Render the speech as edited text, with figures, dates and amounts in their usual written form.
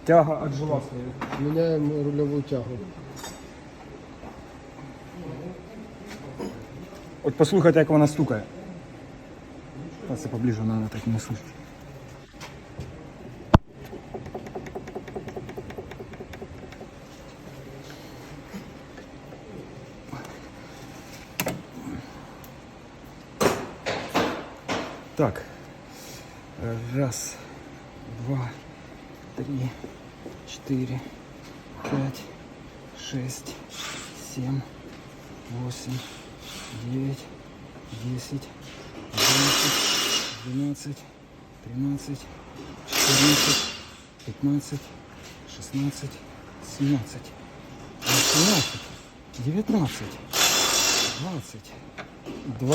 Тяга отжила свою. Міняємо рульову тягу. От послухайте, як вона стукає. Та це поближе, вона так не слухає. Так. Раз, два, три, 4, 5, 6, 7, 8, 9, 10, 11, 12, 13, 14, 15, 16, 17, 18, 19, 20, 20.